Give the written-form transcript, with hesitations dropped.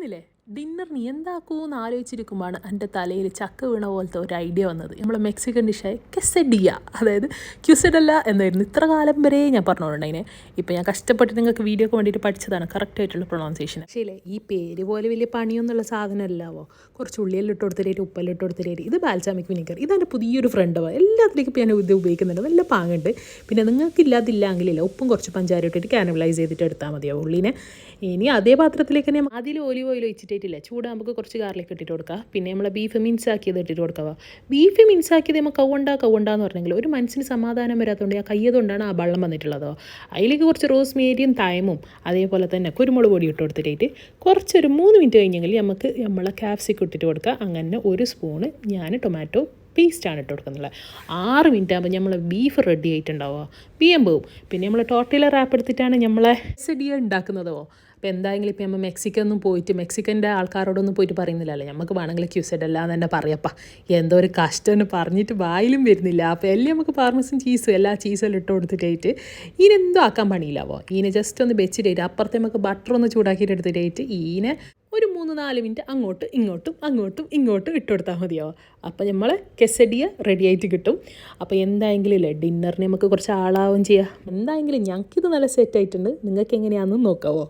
ഇന്നില്ലേ ഡിന്നറിന് എന്താക്കുമെന്ന് ആലോചിച്ചിരിക്കുമ്പോഴാണ് എൻ്റെ തലയിൽ ചക്ക വീണ പോലത്തെ ഒരു ഐഡിയ വന്നത്. നമ്മൾ മെക്സിക്കൻ ഡിഷായ കെസഡിയ, അതായത് ക്യുസഡല്ല എന്നായിരുന്നു ഇത്ര കാലം വരെ ഞാൻ പറഞ്ഞുകൊണ്ടതിനെ. ഇപ്പം ഞാൻ കഷ്ടപ്പെട്ട് നിങ്ങൾക്ക് വീഡിയോക്ക് വേണ്ടിയിട്ട് പഠിച്ചതാണ് കറക്റ്റായിട്ടുള്ള പ്രൊണൗൺസിയേഷൻ. പക്ഷേ ഇല്ലേ, ഈ പേര് പോലെ വലിയ പണിയൊന്നുള്ള സാധനമല്ലാവോ. കുറച്ച് ഉള്ളിയെല്ലാം ഇട്ട് കൊടുത്തിട്ട് ഉപ്പെല്ലാം ഇട്ട് കൊടുത്തിട്ട് ഇത് ബാൽസാമിക് വിനിഗർ. ഇതെൻ്റെ പുതിയൊരു ഫ്രണ്ട് എല്ലാത്തിലേക്കും ഇപ്പോൾ ഞാൻ ഇത് ഉപയോഗിക്കുന്നുണ്ട്. നല്ല പാങ്ങുണ്ട്. പിന്നെ നിങ്ങൾക്ക് ഇല്ലാതില്ലെങ്കിലില്ല ഉപ്പും കുറച്ച് പഞ്ചാര ഇട്ടിട്ട് കാനബലൈസ് ചെയ്തിട്ട് എടുത്താൽ മതിയാവും ഉള്ളിനെ. ഇനി അതേ പാത്രത്തിലേക്ക് തന്നെ അതിൽ ഒലിവ് ഓയിൽ ഒഴിച്ചിട്ടില്ല, ചൂടാകുമ്പോൾ കുറച്ച് ഗാർലിക് ഇട്ടിട്ട് കൊടുക്കുക. പിന്നെ നമ്മളെ ബീഫ് മിൻസാക്കിയത് ഇട്ടിട്ട് കൊടുക്കുക. ബീഫ് മിൻസാക്കിയത് നമ്മൾ കൗണ്ടാന്ന് പറഞ്ഞെങ്കിൽ ഒരു മനസ്സിന് സമാധാനം വരാത്തതുകൊണ്ട് ആ കയ്യതുകൊണ്ടാണ് ആ വെള്ളം വന്നിട്ടുള്ളതോ. അതിലേക്ക് കുറച്ച് റോസ്മേരിയും തൈമും അതേപോലെ തന്നെ കുരുമുളക് പൊടി ഇട്ട് കൊടുത്തിട്ട് കുറച്ചൊരു 3 മിനിറ്റ് കഴിഞ്ഞെങ്കിൽ നമുക്ക് നമ്മളെ ക്യാപ്സിക്കം ഇട്ടിട്ട് കൊടുക്കുക. അങ്ങനെ 1 സ്പൂണ് ഞാൻ ടൊമാറ്റോ പേസ്റ്റാണ് ഇട്ട് കൊടുക്കുന്നത്. 6 മിനിറ്റ് ആകുമ്പോൾ നമ്മൾ ബീഫ് റെഡി ആയിട്ടുണ്ടാവുക, പിയം പോവും. പിന്നെ നമ്മൾ ടോർട്ടില റാപ്പ് എടുത്തിട്ടാണ് നമ്മളെ സെഡിയ ഉണ്ടാക്കുന്നതോ. അപ്പോൾ എന്തായെങ്കിലും ഇപ്പം നമ്മൾ മെക്സിക്കനൊന്നും പോയിട്ട് മെക്സിക്കൻ്റെ ആൾക്കാരോടൊന്നും പോയിട്ട് പറയുന്നില്ലല്ലോ, നമുക്ക് വേണമെങ്കിൽ ക്യൂസെഡ് അല്ല എന്ന് തന്നെ പറയപ്പാ. എന്തോ ഒരു കഷ്ടമെന്ന് പറഞ്ഞിട്ട് വായിലും വരുന്നില്ല. അപ്പോൾ എല്ലാം നമുക്ക് പാർമസും ചീസും എല്ലാ ചീസെല്ലാം ഇട്ട് കൊടുത്തിട്ടായിട്ട് ഇതിനെന്തോ ആക്കാൻ പണിയില്ലാവോ. ഇതിനെ ജസ്റ്റ് ഒന്ന് വെച്ചിട്ടായിട്ട് അപ്പുറത്തെ നമുക്ക് ബട്ടർ ഒന്ന് ചൂടാക്കിയിട്ട് എടുത്തിട്ടായിട്ട് ഇതിനെ ഒരു 3-4 മിനിറ്റ് അങ്ങോട്ടും ഇങ്ങോട്ടും ഇട്ട് കൊടുത്താൽ മതിയാവും. അപ്പോൾ നമ്മൾ കെസഡിയ റെഡി ആയിട്ട് കിട്ടും. അപ്പോൾ എന്തായെങ്കിലും ഇല്ലേ ഡിന്നറിന് നമുക്ക് കുറച്ച് ആളാവും ചെയ്യാം. എന്തായെങ്കിലും ഞങ്ങൾക്കിത് നല്ല സെറ്റായിട്ടുണ്ട്. നിങ്ങൾക്ക് എങ്ങനെയാണെന്ന് നോക്കാവോ.